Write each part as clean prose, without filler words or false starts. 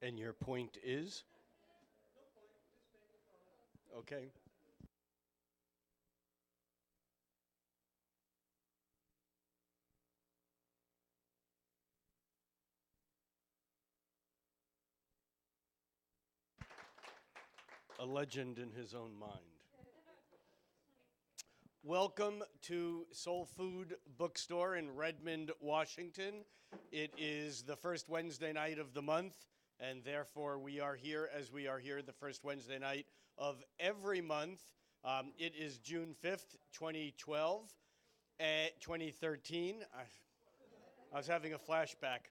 And your point is? Okay. A legend in his own mind. Welcome to Soul Food Bookstore in Redmond, Washington. It is the first Wednesday night of the month, and therefore we are here as we are here the first Wednesday night of every month. It is June 5th, 2012, 2013. I was having a flashback.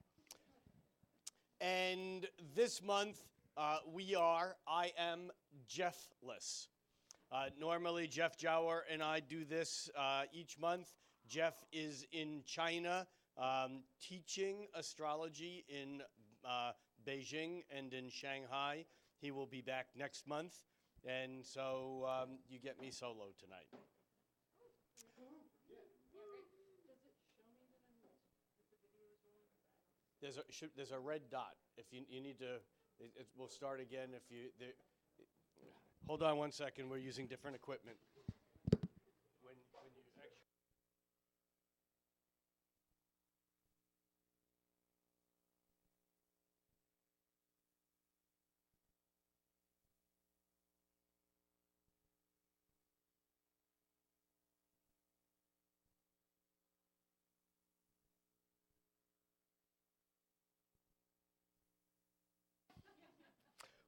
And this month, I am Jeffless. Normally, Jeff Jower and I do this each month. Jeff is in China teaching astrology in Beijing and in Shanghai. He will be back next month. And so you get me solo tonight. There's a red dot. If you need to, we'll start again. Hold on one second. We're using different equipment. When you actually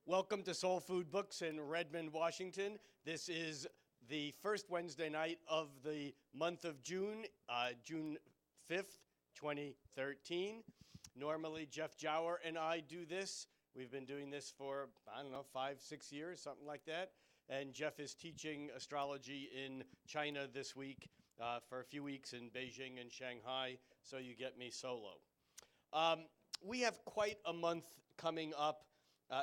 Welcome to Soul Food Books in Redmond, Washington. This is the first Wednesday night of the month of June, June 5th, 2013. Normally, Jeff Jower and I do this. We've been doing this for, 5-6 years, something like that. And Jeff is teaching astrology in China this week for a few weeks in Beijing and Shanghai, so you get me solo. We have quite a month coming up.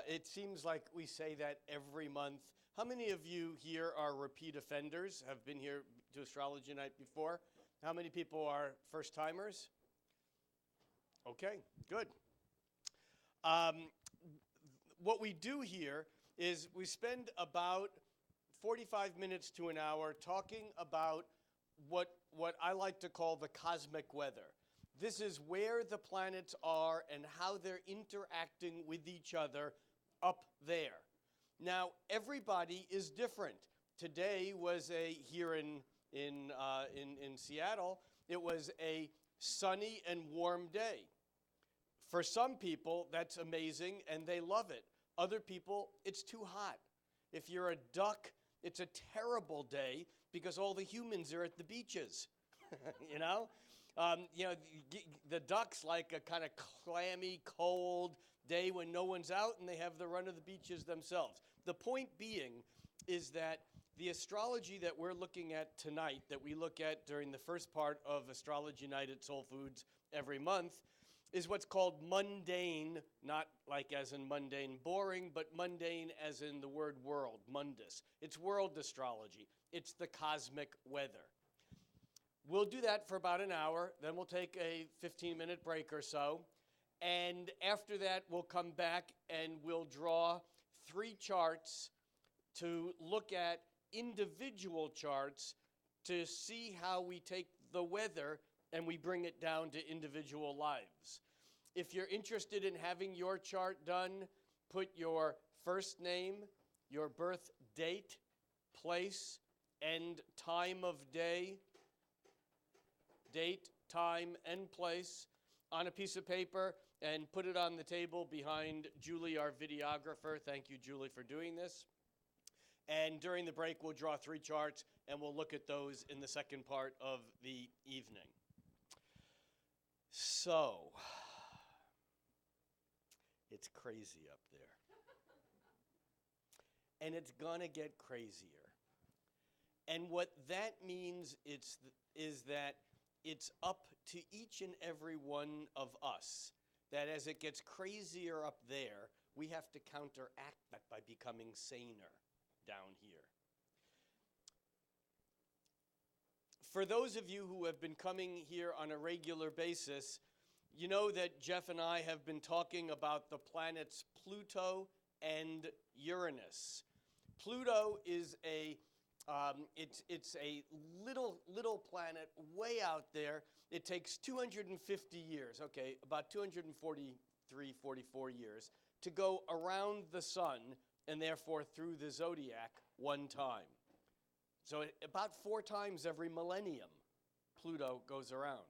It seems like we say that every month. How many of you here are repeat offenders, have been here to Astrology Night before? How many people are first-timers? Okay, good. What we do here is we spend about 45 minutes to an hour talking about what I like to call the cosmic weather. This is where the planets are and how they're interacting with each other up there. Now, everybody is different. Today was here in Seattle, it was a sunny and warm day. For some people, that's amazing and they love it. Other people, it's too hot. If you're a duck, it's a terrible day because all the humans are at the beaches, you know? The ducks like a kind of clammy, cold day when no one's out and they have the run of the beaches themselves. The point being is that the astrology that we're looking at tonight, that we look at during the first part of Astrology Night at Soul Foods every month, is what's called mundane, not like as in mundane boring, but mundane as in the word world, mundus. It's world astrology. It's the cosmic weather. We'll do that for about an hour, then we'll take a 15-minute break or so, and after that we'll come back and we'll draw 3 charts to look at individual charts to see how we take the weather and we bring it down to individual lives. If you're interested in having your chart done, put your first name, your birth date, place, and time of day, date, time, and place on a piece of paper and put it on the table behind Julie, our videographer. Thank you, Julie, for doing this. And during the break, we'll draw 3 charts, and we'll look at those in the second part of the evening. So, it's crazy up there. And it's going to get crazier. And what that means is that it's up to each and every one of us that as it gets crazier up there, we have to counteract that by becoming saner down here. For those of you who have been coming here on a regular basis, You know that Jeff and I have been talking about the planets Pluto and Uranus. Pluto is it's a little planet way out there. It takes 250 years, okay, about 243, 44 years, to go around the sun and therefore through the zodiac one time. So about 4 times every millennium, Pluto goes around.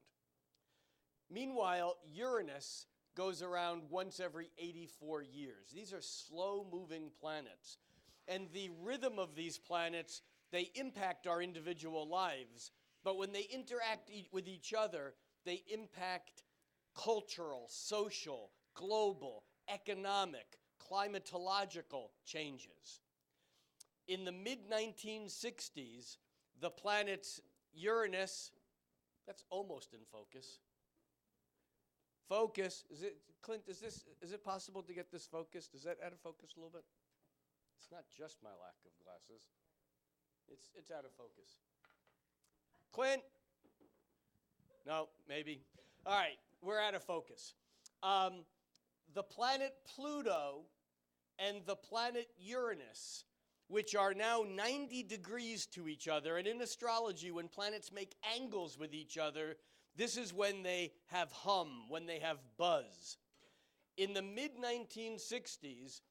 Meanwhile, Uranus goes around once every 84 years. These are slow-moving planets. And the rhythm of these planets, they impact our individual lives, but when they interact with each other, they impact cultural, social, global, economic, climatological changes. In the mid-1960s, the planets Uranus, that's almost in focus. Focus, Clint, is it possible to get this focused? Is that out of focus a little bit? It's not just my lack of glasses. It's out of focus. Clint? No, maybe. All right, we're out of focus. The planet Pluto and the planet Uranus, which are now 90 degrees to each other, and in astrology, when planets make angles with each other, this is when they have hum, when they have buzz. In the mid-1960s,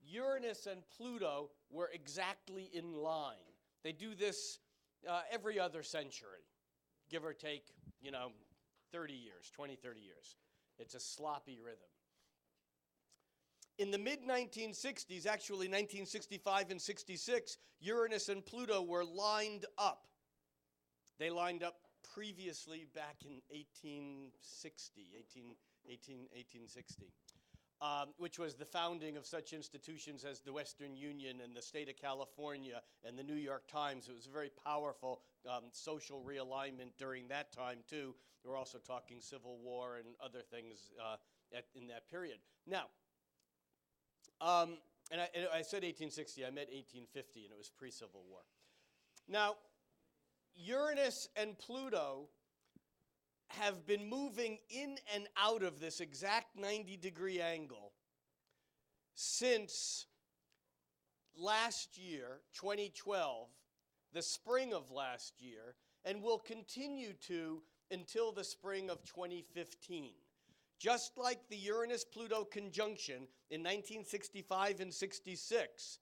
Uranus and Pluto were exactly in line. They do this every other century, give or take, 30 years, 20, 30 years. It's a sloppy rhythm. In the mid-1960s, actually 1965 and 66, Uranus and Pluto were lined up. They lined up previously back in 1860, which was the founding of such institutions as the Western Union and the state of California and the New York Times. It was a very powerful social realignment during that time, too. We're also talking Civil War and other things in that period. Now, and I said 1860, I meant 1850, and it was pre-Civil War. Now, Uranus and Pluto have been moving in and out of this exact 90-degree angle since last year, 2012, the spring of last year, and will continue to until the spring of 2015. Just like the Uranus-Pluto conjunction in 1965 and 66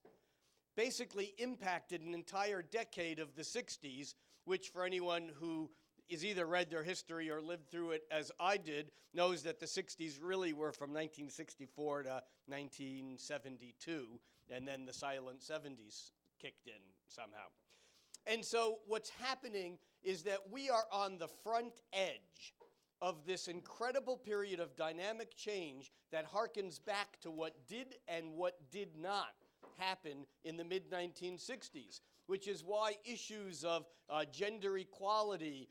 basically impacted an entire decade of the 60s, which for anyone who has either read their history or lived through it as I did, knows that the 60s really were from 1964 to 1972, and then the silent 70s kicked in somehow. And so what's happening is that we are on the front edge of this incredible period of dynamic change that harkens back to what did and what did not happen in the mid-1960s, which is why issues of gender equality,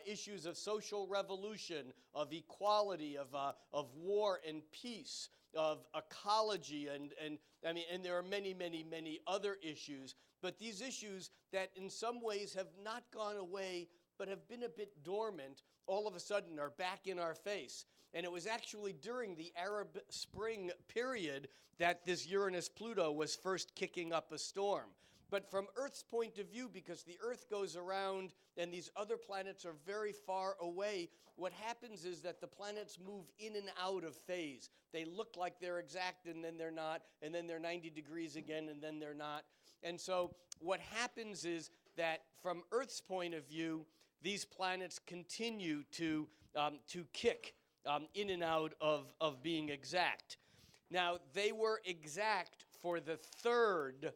issues of social revolution, of equality, of war and peace, of ecology, and there are many, many, many other issues, but these issues that in some ways have not gone away but have been a bit dormant, all of a sudden are back in our face. And it was actually during the Arab Spring period that this Uranus-Pluto was first kicking up a storm. But from Earth's point of view, because the Earth goes around and these other planets are very far away, what happens is that the planets move in and out of phase. They look like they're exact and then they're not, and then they're 90 degrees again and then they're not. And so what happens is that from Earth's point of view, these planets continue to kick in and out of being exact. Now, they were exact for the third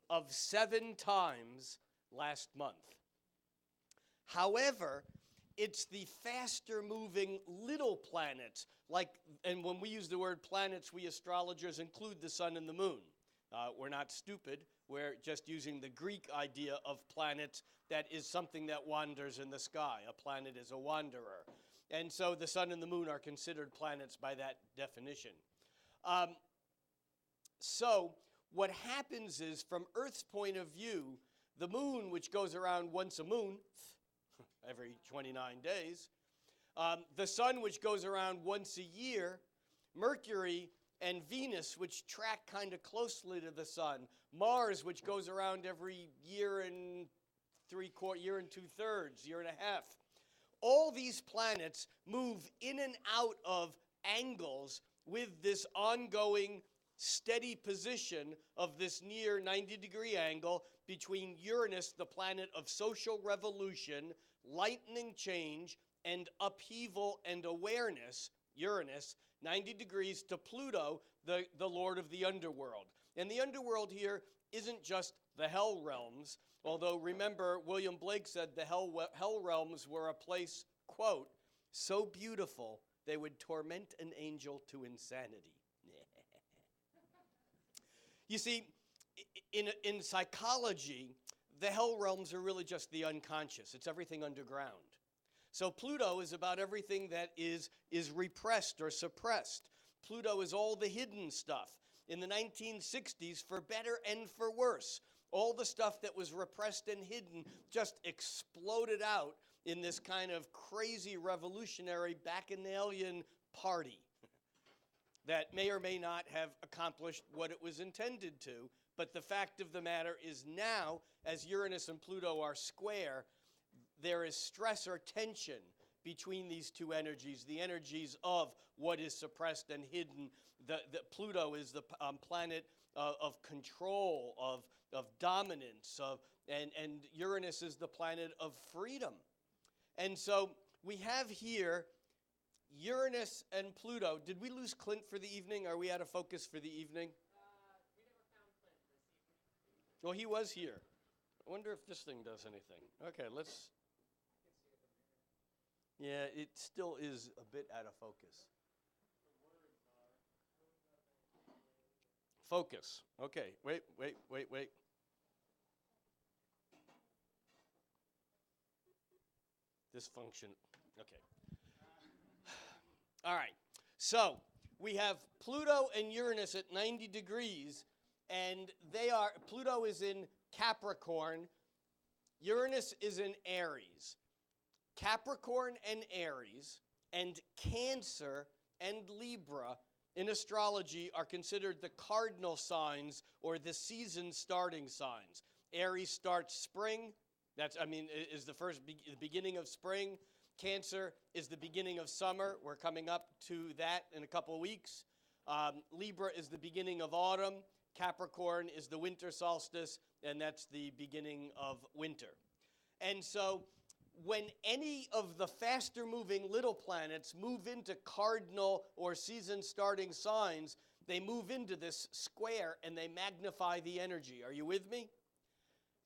of 7 times last month. However, it's the faster moving little planets, and when we use the word planets, we astrologers include the sun and the moon. We're not stupid. We're just using the Greek idea of planets, that is something that wanders in the sky. A planet is a wanderer. And so the sun and the moon are considered planets by that definition. So what happens is, from Earth's point of view, the moon, which goes around once a moon, every 29 days, The sun, which goes around once a year, Mercury and Venus, which track kind of closely to the sun, Mars, which goes around every year and year and 2/3, year and a half. All these planets move in and out of angles with this ongoing steady position of this near 90-degree angle between Uranus, the planet of social revolution, lightning change, and upheaval and awareness, Uranus, 90 degrees, to Pluto, the lord of the underworld. And the underworld here isn't just the hell realms, although remember, William Blake said the hell realms were a place, quote, so beautiful they would torment an angel to insanity. You see, in psychology, the hell realms are really just the unconscious. It's everything underground. So Pluto is about everything that is repressed or suppressed. Pluto is all the hidden stuff. In the 1960s, for better and for worse, all the stuff that was repressed and hidden just exploded out in this kind of crazy revolutionary bacchanalian party that may or may not have accomplished what it was intended to. But the fact of the matter is now, as Uranus and Pluto are square, there is stress or tension between these two energies, the energies of what is suppressed and hidden. The Pluto is the planet of control, of dominance, and Uranus is the planet of freedom. And so we have here Uranus and Pluto. Did we lose Clint for the evening? Are we out of focus for the evening? We never found Clint this evening. Well, he was here. I wonder if this thing does anything. Okay, let's... Yeah, it still is a bit out of focus. Focus. Okay, wait. This function, okay. All right, so we have Pluto and Uranus at 90 degrees, and Pluto is in Capricorn, Uranus is in Aries. Capricorn and Aries and Cancer and Libra in astrology are considered the cardinal signs or the season starting signs. Aries starts spring, is the beginning of spring. Cancer is the beginning of summer. We're coming up to that in a couple of weeks. Libra is the beginning of autumn. Capricorn is the winter solstice, and that's the beginning of winter. And so when any of the faster moving little planets move into cardinal or season starting signs, they move into this square and they magnify the energy. Are you with me?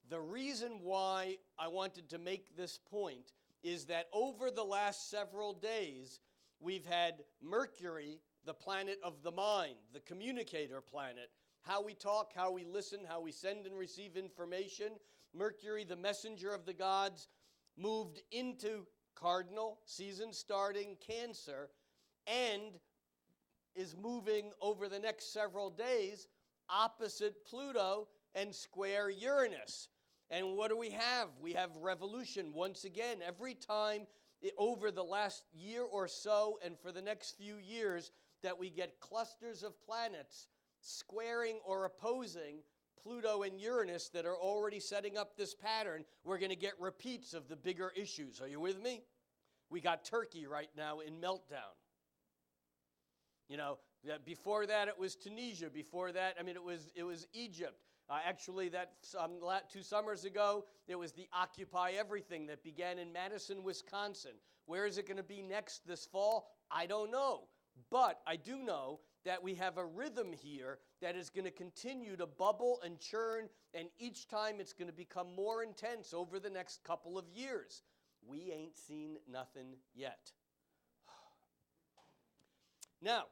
The reason why I wanted to make this point is that over the last several days, we've had Mercury, the planet of the mind, the communicator planet, how we talk, how we listen, how we send and receive information. Mercury, the messenger of the gods, moved into cardinal, season starting Cancer, and is moving over the next several days opposite Pluto and square Uranus. And what do we have? We have revolution once again. Every time over the last year or so and for the next few years that we get clusters of planets squaring or opposing Pluto and Uranus that are already setting up this pattern, we're going to get repeats of the bigger issues. Are you with me? We got Turkey right now in meltdown. You know, before that it was Tunisia. Before that, it was Egypt. Actually, 2 summers ago, it was the Occupy Everything that began in Madison, Wisconsin. Where is it going to be next this fall? I don't know. But I do know that we have a rhythm here that is going to continue to bubble and churn, and each time it's going to become more intense over the next couple of years. We ain't seen nothing yet. Now,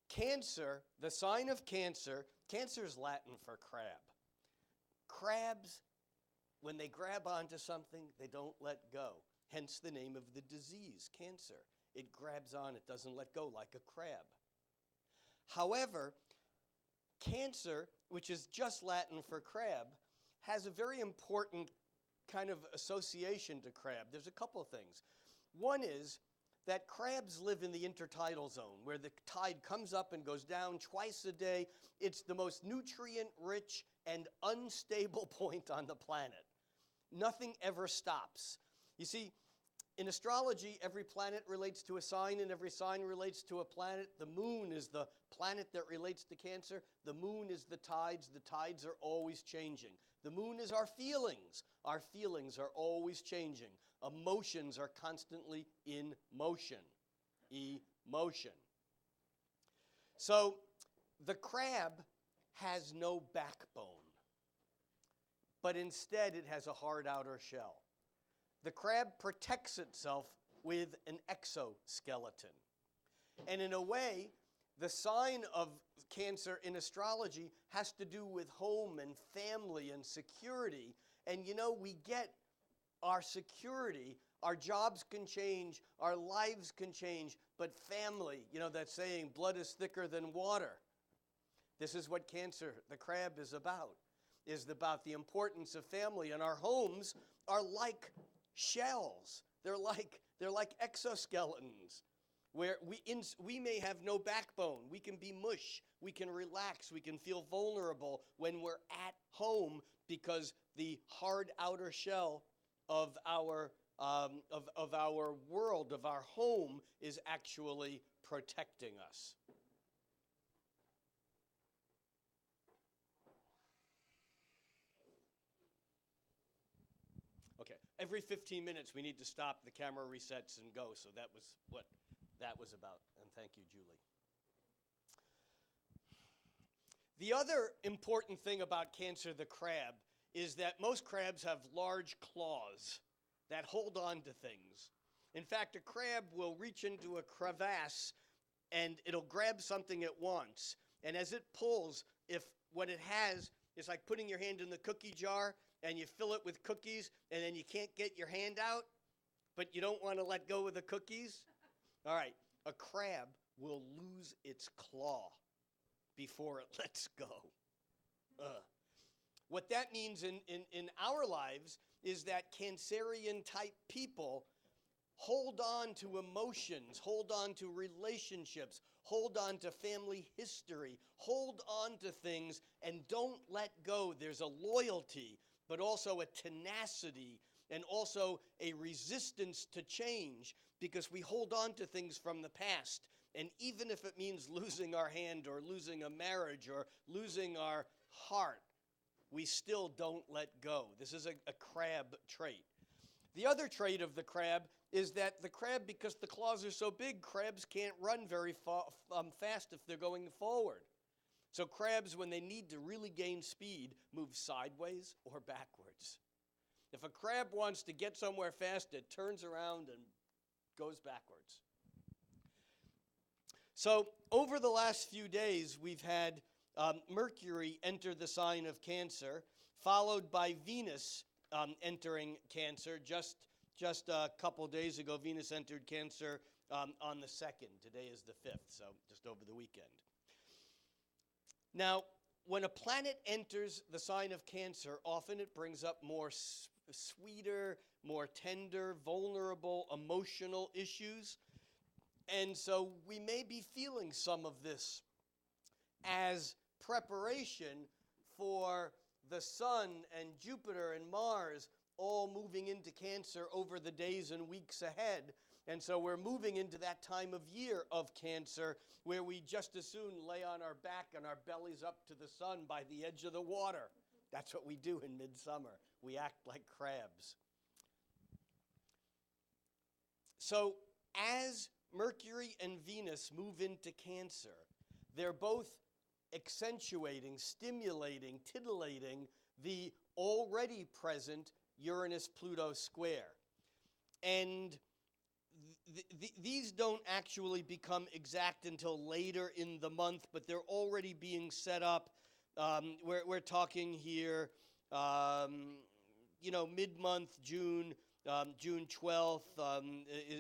Cancer, the sign of Cancer, Cancer is Latin for crab. Crabs, when they grab onto something, they don't let go. Hence the name of the disease, cancer. It grabs on, it doesn't let go like a crab. However, Cancer, which is just Latin for crab, has a very important kind of association to crab. There's a couple of things. One is that crabs live in the intertidal zone, where the tide comes up and goes down twice a day. It's the most nutrient-rich and unstable point on the planet. Nothing ever stops. You see, in astrology, every planet relates to a sign, and every sign relates to a planet. The moon is the planet that relates to Cancer. The moon is the tides. The tides are always changing. The moon is our feelings. Our feelings are always changing. Emotions are constantly in motion. Emotion. So the crab has no backbone, but instead it has a hard outer shell. The crab protects itself with an exoskeleton. And in a way, the sign of Cancer in astrology has to do with home and family and security. And you know, we get our security, our jobs can change, our lives can change, but family, you know that saying, blood is thicker than water. This is what Cancer, the crab, is about the importance of family. And our homes are like shells. They're like exoskeletons, where we may have no backbone. We can be mush. We can relax. We can feel vulnerable when we're at home because the hard outer shell of our world, of our home, is actually protecting us. Okay, every 15 minutes we need to stop, the camera resets and go. So that was what that was about. And thank you, Julie. The other important thing about Cancer, the crab, is that most crabs have large claws that hold on to things. In fact, a crab will reach into a crevasse and it'll grab something it wants. And as it pulls, if what it has is like putting your hand in the cookie jar and you fill it with cookies and then you can't get your hand out, but you don't want to let go of the cookies. All right, a crab will lose its claw before it lets go. What that means in our lives is that Cancerian type people hold on to emotions, hold on to relationships, hold on to family history, hold on to things and don't let go. There's a loyalty, but also a tenacity and also a resistance to change because we hold on to things from the past. And even if it means losing our hand or losing a marriage or losing our heart, we still don't let go. This is a crab trait. The other trait of the crab is that the crab, because the claws are so big, crabs can't run very fast if they're going forward. So crabs, when they need to really gain speed, move sideways or backwards. If a crab wants to get somewhere fast, it turns around and goes backwards. So over the last few days, we've had Mercury enter the sign of Cancer, followed by Venus entering Cancer. Just a couple days ago, Venus entered Cancer on the 2nd. Today is the 5th, so just over the weekend. Now, when a planet enters the sign of Cancer, often it brings up more sweeter, more tender, vulnerable, emotional issues. And so we may be feeling some of this as preparation for the Sun and Jupiter and Mars all moving into Cancer over the days and weeks ahead. And so we're moving into that time of year of Cancer where we just as soon lay on our back and our bellies up to the sun by the edge of the water. That's what we do in midsummer. We act like crabs. So as Mercury and Venus move into Cancer, they're both accentuating, stimulating, titillating the already present Uranus-Pluto square. And these don't actually become exact until later in the month, but they're already being set up. We're talking here, mid-month, June 12th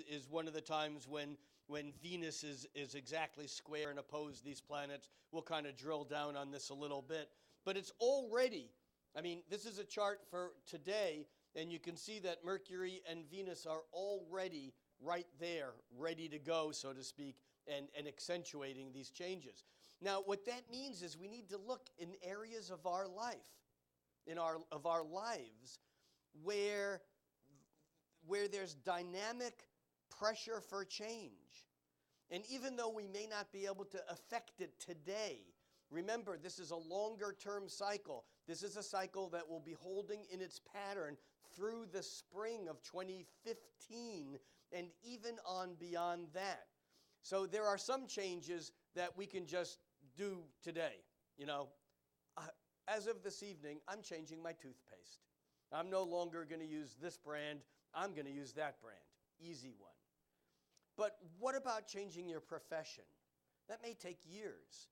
is one of the times when Venus is exactly square and opposed these planets. We'll kind of drill down on this a little bit. But it's already, this is a chart for today, and you can see that Mercury and Venus are already right there, ready to go, so to speak, and accentuating these changes. Now, what that means is we need to look in areas of our life, of our lives, where there's dynamic pressure for change. And even though we may not be able to affect it today, remember, this is a longer-term cycle. This is a cycle that will be holding in its pattern through the spring of 2015 and even on beyond that. So there are some changes that we can just do today. As of this evening, I'm changing my toothpaste. I'm no longer going to use this brand. I'm going to use that brand. Easy one. But what about changing your profession? That may take years.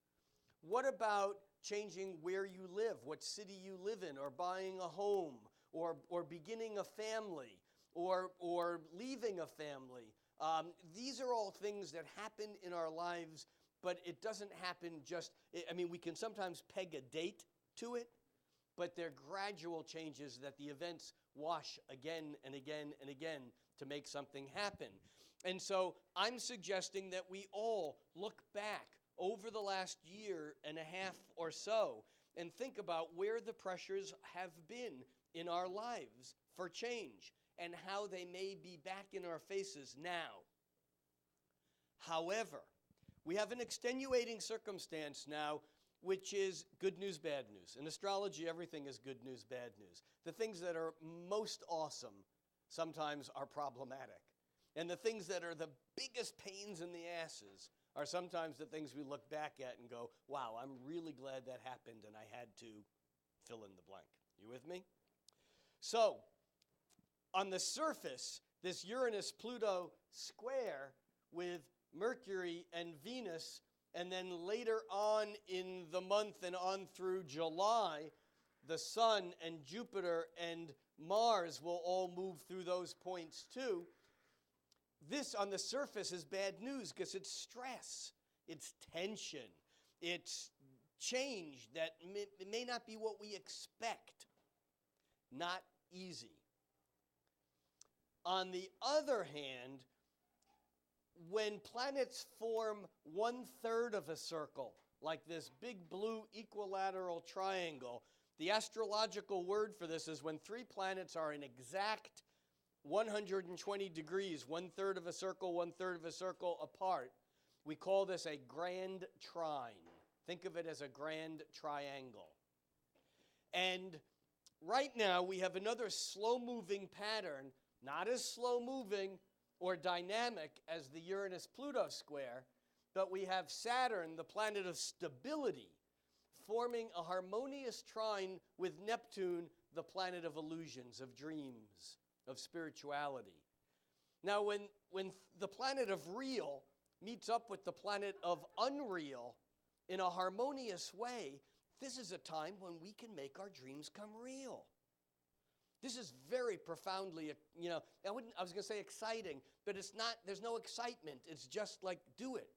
What about changing where you live, what city you live in, or buying a home, or beginning a family, or leaving a family? These are all things that happen in our lives, but it doesn't happen just, we can sometimes peg a date to it, but they're gradual changes that the events wash again and again and again to make something happen. And so I'm suggesting that we all look back over the last year and a half or so and think about where the pressures have been in our lives for change and how they may be back in our faces now. However, we have an extenuating circumstance now, which is good news, bad news. In astrology, everything is good news, bad news. The things that are most awesome sometimes are problematic. And the things that are the biggest pains in the asses are sometimes the things we look back at and go, wow, I'm really glad that happened and I had to fill in the blank. You with me? So, on the surface, this Uranus-Pluto square with Mercury and Venus, and then later on in the month and on through July, the Sun and Jupiter and Mars will all move through those points too. This, on the surface, is bad news because it's stress, it's tension, it's change that may not be what we expect. Not easy. On the other hand, when planets form 1/3 of a circle, like this big blue equilateral triangle, the astrological word for this is when 3 planets are in exact 120 degrees, 1/3 of a circle, 1/3 of a circle apart. We call this a grand trine. Think of it as a grand triangle. And right now we have another slow-moving pattern, not as slow-moving or dynamic as the Uranus-Pluto square, but we have Saturn, the planet of stability, forming a harmonious trine with Neptune, the planet of illusions, of dreams, of spirituality. Now, when the planet of real meets up with the planet of unreal in a harmonious way, this is a time when we can make our dreams come real. This is very profoundly, I was going to say exciting, but it's not, there's no excitement. It's just like, do it.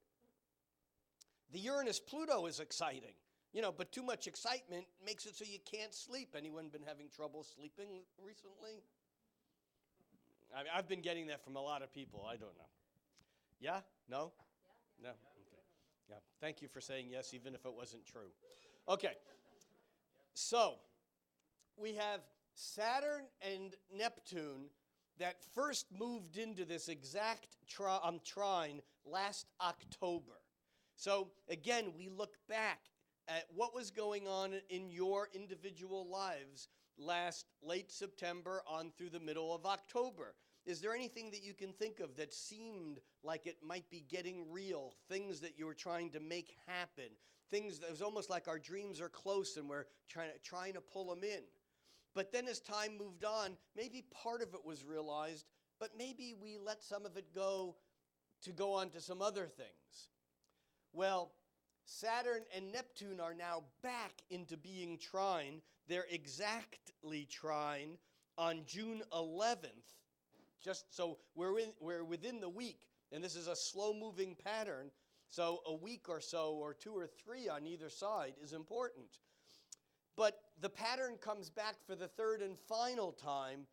The Uranus-Pluto is exciting, but too much excitement makes it so you can't sleep. Anyone been having trouble sleeping recently? I've been getting that from a lot of people. I don't know. Yeah? No? No? Okay. Yeah. Thank you for saying yes, even if it wasn't true. Okay. So, we have Saturn and Neptune that first moved into this exact trine last October. So, again, we look back at what was going on in your individual lives last late September on through the middle of October. Is there anything that you can think of that seemed like it might be getting real, things that you were trying to make happen, things that it was almost like our dreams are close and we're trying to pull them in? But then as time moved on, maybe part of it was realized, but maybe we let some of it go to go on to some other things. Well, Saturn and Neptune are now back into being trine. They're exactly trine on June 11th. Just so we're within the week, and this is a slow-moving pattern, so a week or so, or 2 or 3 on either side is important. But the pattern comes back for the third and final time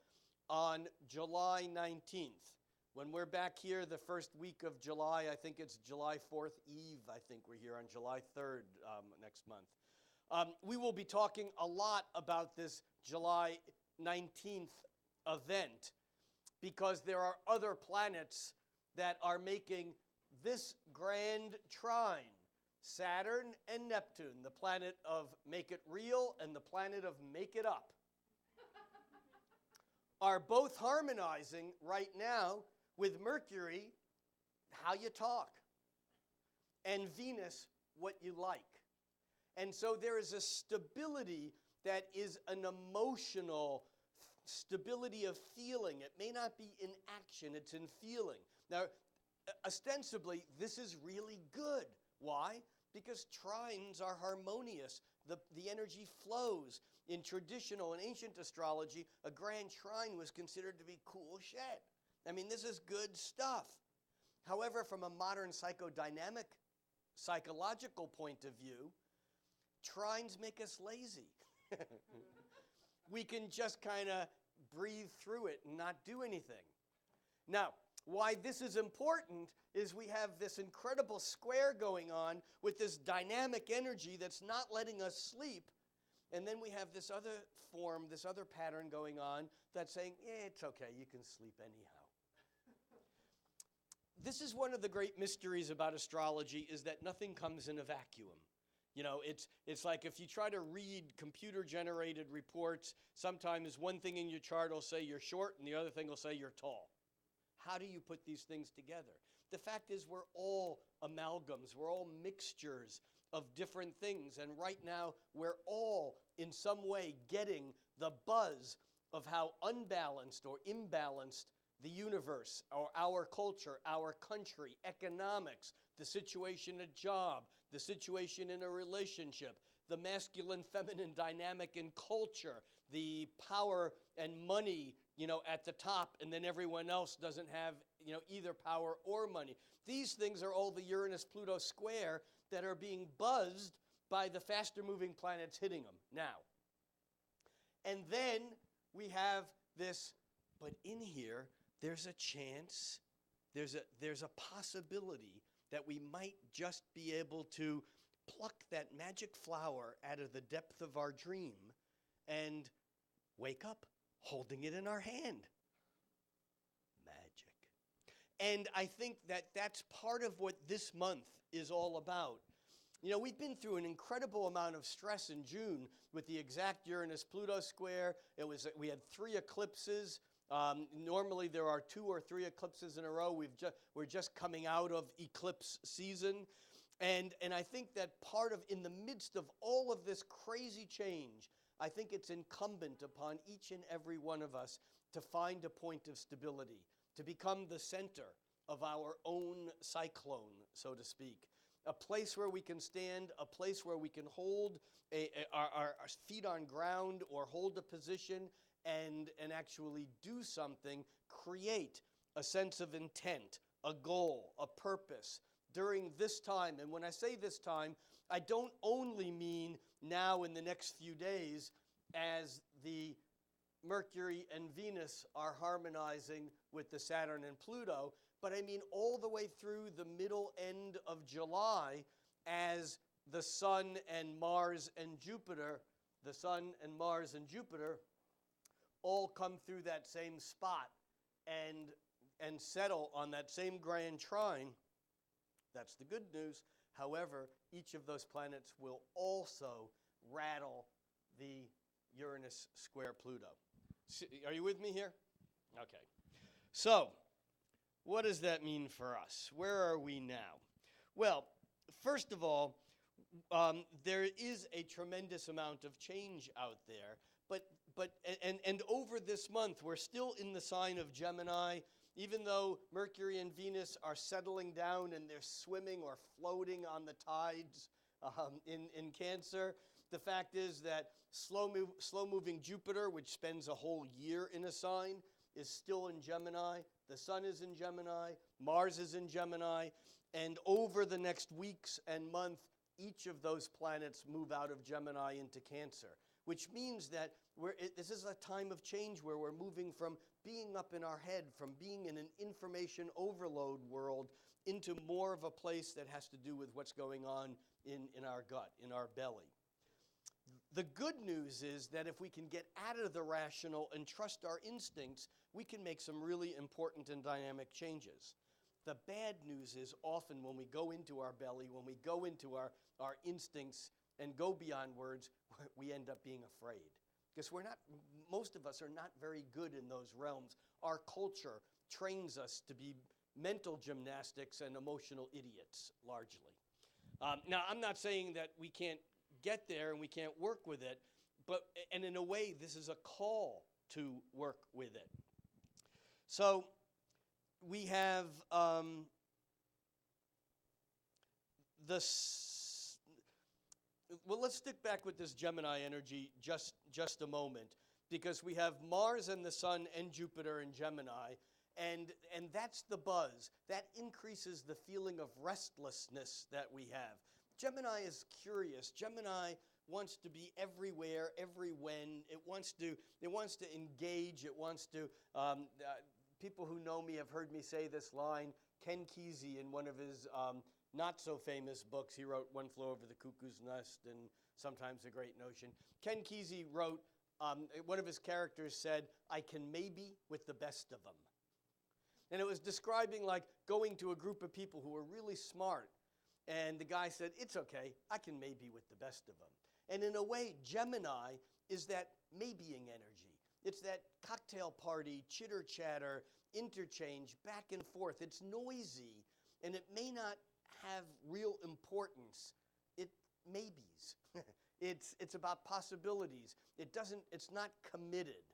on July 19th, When we're back here the first week of July, I think it's July 4th Eve, I think we're here on July 3rd next month. We will be talking a lot about this July 19th event because there are other planets that are making this grand trine. Saturn and Neptune, the planet of make it real and the planet of make it up, are both harmonizing right now with Mercury, how you talk, and Venus, what you like. And so there is a stability that is an emotional stability of feeling. It may not be in action, it's in feeling. Now, ostensibly, this is really good. Why? Because trines are harmonious. The energy flows. In traditional and ancient astrology, a grand trine was considered to be cool shit. I mean, this is good stuff. However, from a modern psychodynamic, psychological point of view, trines make us lazy. We can just kind of breathe through it and not do anything. Now, why this is important is we have this incredible square going on with this dynamic energy that's not letting us sleep. And then we have this other form, this other pattern going on that's saying, yeah, it's okay, you can sleep anyhow. This is one of the great mysteries about astrology is that nothing comes in a vacuum. You know, it's like if you try to read computer-generated reports, sometimes one thing in your chart will say you're short and the other thing will say you're tall. How do you put these things together? The fact is we're all amalgams. We're all mixtures of different things. And right now, we're all in some way getting the buzz of how unbalanced or imbalanced the universe or our culture, our country, economics, the situation at job, the situation in a relationship, the masculine-feminine dynamic in culture, the power and money, at the top, and then everyone else doesn't have, either power or money. These things are all the Uranus-Pluto square that are being buzzed by the faster-moving planets hitting them now. And then we have this, but in here, there's a chance, there's a possibility that we might just be able to pluck that magic flower out of the depth of our dream and wake up holding it in our hand. Magic. And I think that that's part of what this month is all about. We've been through an incredible amount of stress in June with the exact Uranus-Pluto square. We had 3 eclipses. Normally there are 2 or 3 eclipses in a row. We're just coming out of eclipse season. And I think that in the midst of all of this crazy change, I think it's incumbent upon each and every one of us to find a point of stability, to become the center of our own cyclone, so to speak. A place where we can stand, a place where we can hold our feet on ground or hold a position and actually do something, create a sense of intent, a goal, a purpose during this time. And when I say this time, I don't only mean now in the next few days as the Mercury and Venus are harmonizing with the Saturn and Pluto, but I mean all the way through the middle end of July as the Sun and Mars and Jupiter, all come through that same spot and settle on that same grand trine. That's the good news. However, each of those planets will also rattle the Uranus square Pluto. Are you with me here? Okay. So, what does that mean for us? Where are we now? Well, first of all, there is a tremendous amount of change out there, but over this month, we're still in the sign of Gemini. Even though Mercury and Venus are settling down and they're swimming or floating on the tides in Cancer, the fact is that slow-moving Jupiter, which spends a whole year in a sign, is still in Gemini. The Sun is in Gemini. Mars is in Gemini. And over the next weeks and month, each of those planets move out of Gemini into Cancer, which means that this is a time of change where we're moving from being up in our head, from being in an information overload world, into more of a place that has to do with what's going on in our gut, in our belly. The good news is that if we can get out of the rational and trust our instincts, we can make some really important and dynamic changes. The bad news is often when we go into our belly, when we go into our instincts and go beyond words, we end up being afraid. Because most of us are not very good in those realms. Our culture trains us to be mental gymnastics and emotional idiots, largely. Now, I'm not saying that we can't get there and we can't work with it, and in a way, this is a call to work with it. So we have well, let's stick back with this Gemini energy just a moment, because we have Mars and the Sun and Jupiter in Gemini, and that's the buzz. That increases the feeling of restlessness that we have. Gemini is curious. Gemini wants to be everywhere, every when. It wants to engage. It wants to. People who know me have heard me say this line. Ken Kesey, in one of his not so famous books, he wrote One Flew Over the Cuckoo's Nest and Sometimes a Great Notion. Ken Kesey wrote, one of his characters said, "I can maybe with the best of them." And it was describing like going to a group of people who were really smart. And the guy said, "It's okay, I can maybe with the best of them." And in a way, Gemini is that maybeing energy. It's that cocktail party, chitter chatter, interchange, back and forth. It's noisy, and it may not have real importance. It maybes. It's about possibilities. It's not committed.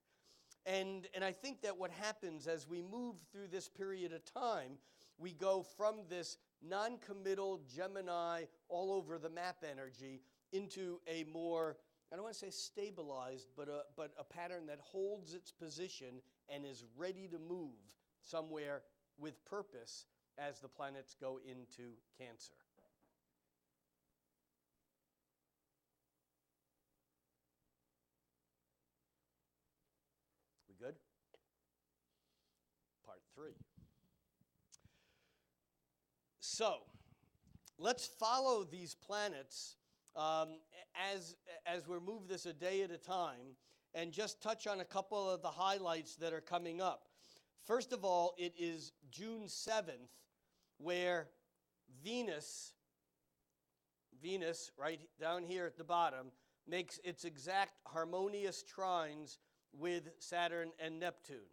And I think that what happens as we move through this period of time, we go from this non-committal Gemini all over the map energy into a more, I don't want to say stabilized, but a pattern that holds its position and is ready to move somewhere with purpose as the planets go into Cancer. We good? Part 3. So, let's follow these planets as we move this a day at a time, and just touch on a couple of the highlights that are coming up. First of all, it is June 7th, where Venus, right down here at the bottom, makes its exact harmonious trines with Saturn and Neptune.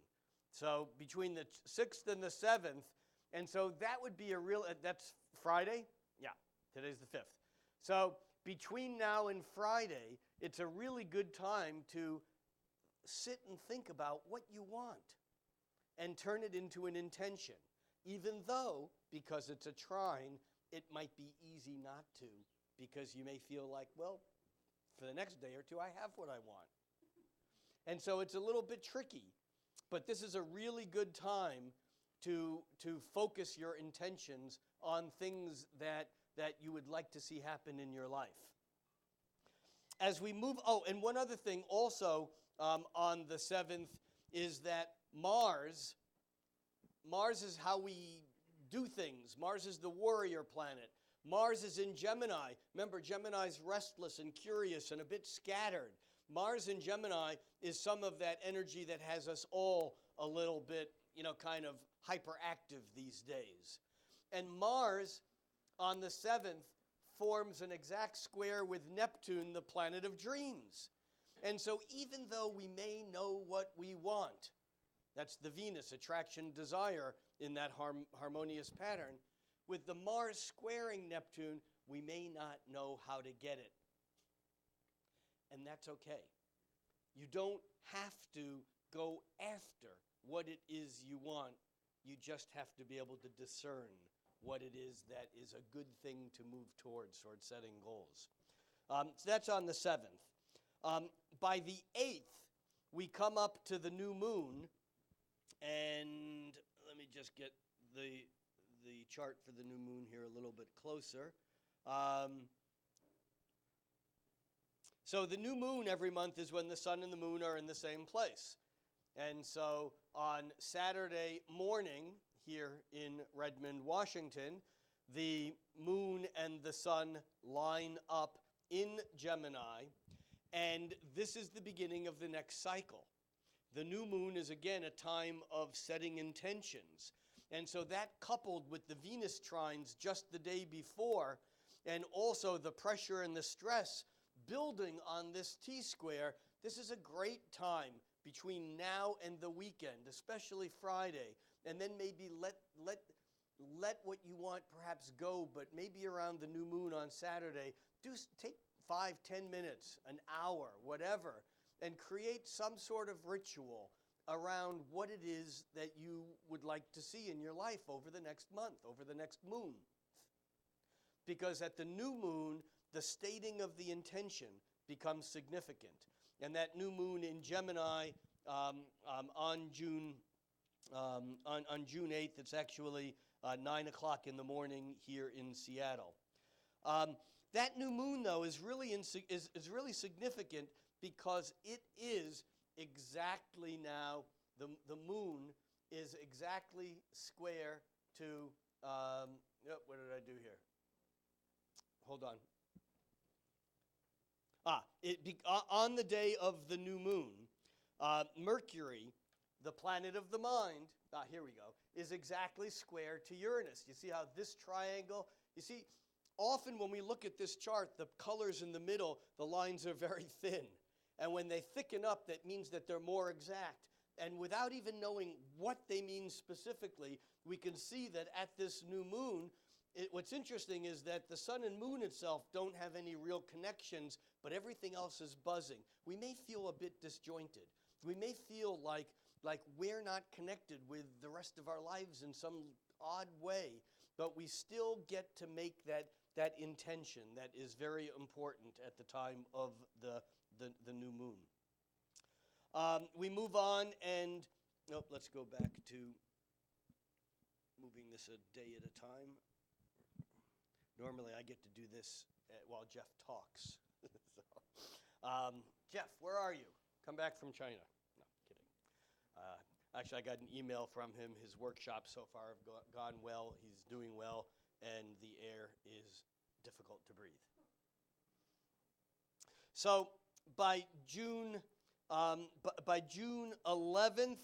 So between the 6th and the 7th, and so that would be that's Friday? Yeah, today's the 5th. So between now and Friday, it's a really good time to sit and think about what you want and turn it into an intention, even though, because it's a trine, it might be easy not to, because you may feel like, well, for the next day or two, I have what I want. And so it's a little bit tricky, but this is a really good time to focus your intentions on things that you would like to see happen in your life. As we move, and one other thing also on the 7th is that Mars is how we do things. Mars is the warrior planet. Mars is in Gemini. Remember, Gemini's restless and curious and a bit scattered. Mars in Gemini is some of that energy that has us all a little bit, kind of hyperactive these days. And Mars on the 7th forms an exact square with Neptune, the planet of dreams. And so even though we may know what we want, that's the Venus, attraction, desire, in that harmonious pattern, with the Mars squaring Neptune, we may not know how to get it. And that's okay. You don't have to go after what it is you want. You just have to be able to discern what it is that is a good thing to move towards setting goals. So that's on the 7th. By the 8th, we come up to the new moon, and let me just get the chart for the new moon here a little bit closer. So the new moon every month is when the sun and the moon are in the same place. And so on Saturday morning here in Redmond, Washington, the moon and the sun line up in Gemini, and this is the beginning of the next cycle. The new moon is again a time of setting intentions. And so that coupled with the Venus trines just the day before, and also the pressure and the stress building on this T-square, this is a great time between now and the weekend, especially Friday, and then maybe let what you want perhaps go, but maybe around the new moon on Saturday, take 5-10 minutes, an hour, whatever, and create some sort of ritual around what it is that you would like to see in your life over the next month, over the next moon. Because at the new moon, the stating of the intention becomes significant. And that new moon in Gemini on June 8th, it's actually 9 o'clock in the morning here in Seattle. That new moon, though, is really significant because it is exactly now, the moon is exactly square to, what did I do here? Hold on. On the day of the new moon, Mercury, the planet of the mind, here we go, is exactly square to Uranus. You see how this triangle, you see, often when we look at this chart, the colors in the middle, the lines are very thin. And when they thicken up, that means that they're more exact. And without even knowing what they mean specifically, we can see that at this new moon, what's interesting is that the sun and moon itself don't have any real connections, but everything else is buzzing. We may feel a bit disjointed. We may feel like we're not connected with the rest of our lives in some odd way, but we still get to make that intention that is very important at the time of the new moon. We move on and, let's go back to moving this a day at a time. Normally I get to do this while Jeff talks. Jeff, where are you? Come back from China. No, kidding. Actually, I got an email from him. His workshops so far have gone well. He's doing well, and the air is difficult to breathe. So by June 11th,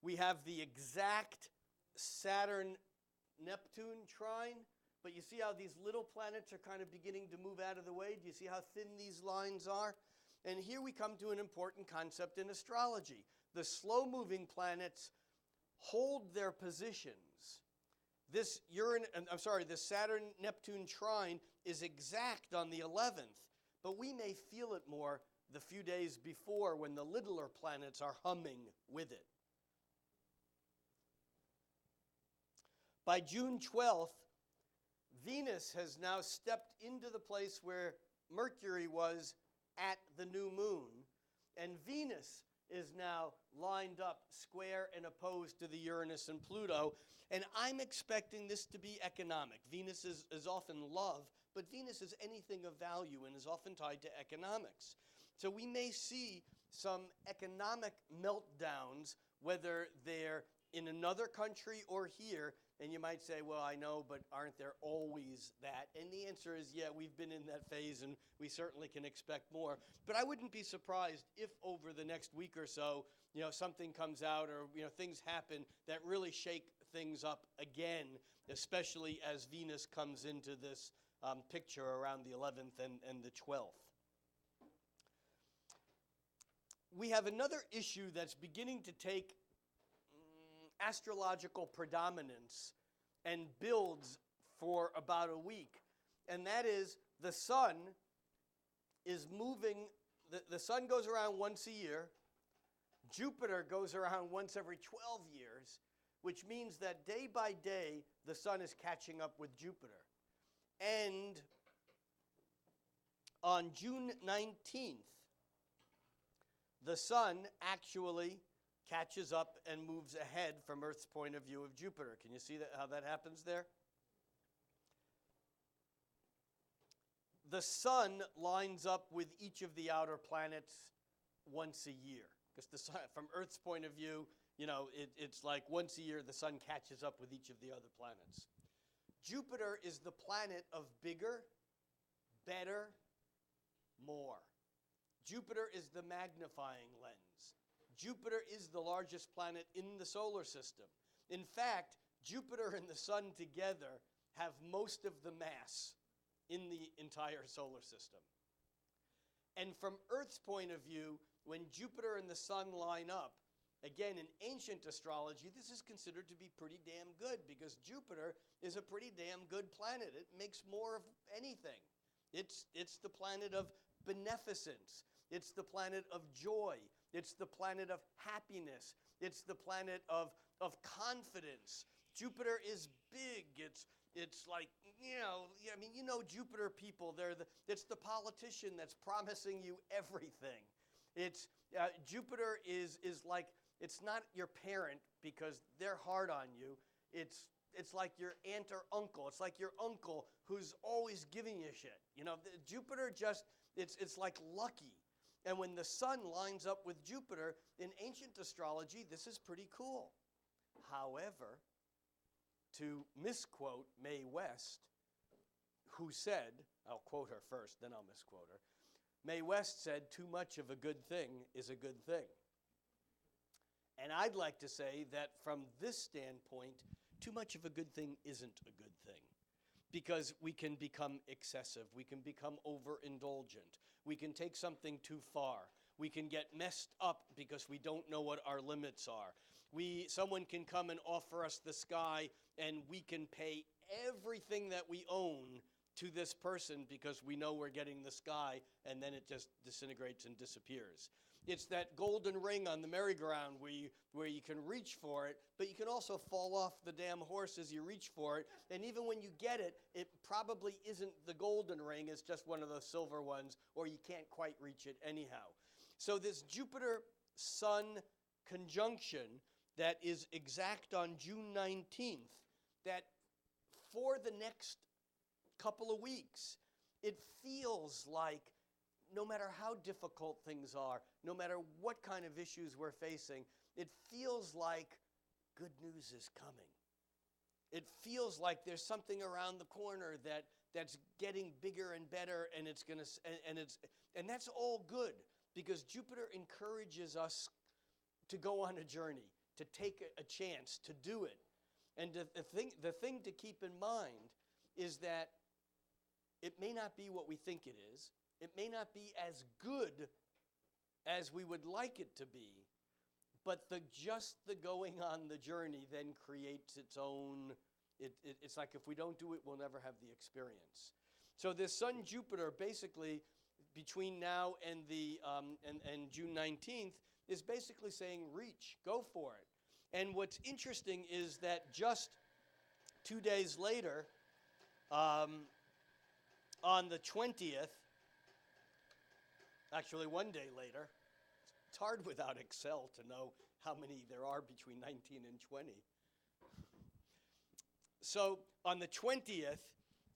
we have the exact Saturn-Neptune trine. But you see how these little planets are kind of beginning to move out of the way? Do you see how thin these lines are? And here we come to an important concept in astrology. The slow-moving planets hold their positions. This Saturn-Neptune trine is exact on the 11th, but we may feel it more the few days before when the littler planets are humming with it. By June 12th, Venus has now stepped into the place where Mercury was at the new moon, and Venus is now lined up square and opposed to the Uranus and Pluto, and I'm expecting this to be economic. Venus is often love, but Venus is anything of value and is often tied to economics. So we may see some economic meltdowns, whether they're in another country or here. And you might say, well, I know, but aren't there always that? And the answer is, yeah, we've been in that phase, and we certainly can expect more. But I wouldn't be surprised if over the next week or so, something comes out or, things happen that really shake things up again, especially as Venus comes into this picture around the 11th and the 12th. We have another issue that's beginning to take astrological predominance and builds for about a week. And that is the sun is moving, the sun goes around once a year, Jupiter goes around once every 12 years, which means that day by day the sun is catching up with Jupiter. And on June 19th, the sun actually catches up and moves ahead from Earth's point of view of Jupiter. Can you see how that happens there? the sun lines up with each of the outer planets once a year. Because the sun, from Earth's point of view, it's like once a year the sun catches up with each of the other planets. Jupiter is the planet of bigger, better, more. Jupiter is the magnifying lens. Jupiter is the largest planet in the solar system. In fact, Jupiter and the sun together have most of the mass in the entire solar system. And from Earth's point of view, when Jupiter and the sun line up, again, in ancient astrology, this is considered to be pretty damn good because Jupiter is a pretty damn good planet. It makes more of anything. It's the planet of beneficence. It's the planet of joy. It's the planet of happiness. It's the planet of confidence. Jupiter is big. It's like, Jupiter people, it's the politician that's promising you everything. Jupiter is like, it's not your parent because they're hard on you. It's like your aunt or uncle. It's like your uncle who's always giving you shit. Jupiter it's like lucky. And when the sun lines up with Jupiter, in ancient astrology, this is pretty cool. However, to misquote Mae West, who said, I'll quote her first, then I'll misquote her. Mae West said, "Too much of a good thing is a good thing." And I'd like to say that from this standpoint, too much of a good thing isn't a good thing. Because we can become excessive. We can become overindulgent. We can take something too far. We can get messed up because we don't know what our limits are. Someone can come and offer us the sky, and we can pay everything that we own to this person because we know we're getting the sky, and then it just disintegrates and disappears. It's that golden ring on the merry-go-round where you can reach for it, but you can also fall off the damn horse as you reach for it. And even when you get it, it probably isn't the golden ring. It's just one of those silver ones, or you can't quite reach it anyhow. So this Jupiter-Sun conjunction that is exact on June 19th, that for the next couple of weeks, it feels like no matter how difficult things are, no matter what kind of issues we're facing, it feels like good news is coming. It feels like there's something around the corner that's getting bigger and better, and and that's all good because Jupiter encourages us to go on a journey, to take a chance, to do it. And the thing to keep in mind is that it may not be what we think it is. It may not be as good as we would like it to be, but just the going on the journey then creates its own, it's like if we don't do it, we'll never have the experience. So this Sun-Jupiter basically between now and and June 19th is basically saying reach, go for it. And what's interesting is that just 2 days later, on the 20th, actually 1 day later, it's hard without Excel to know how many there are between 19 and 20. So on the 20th,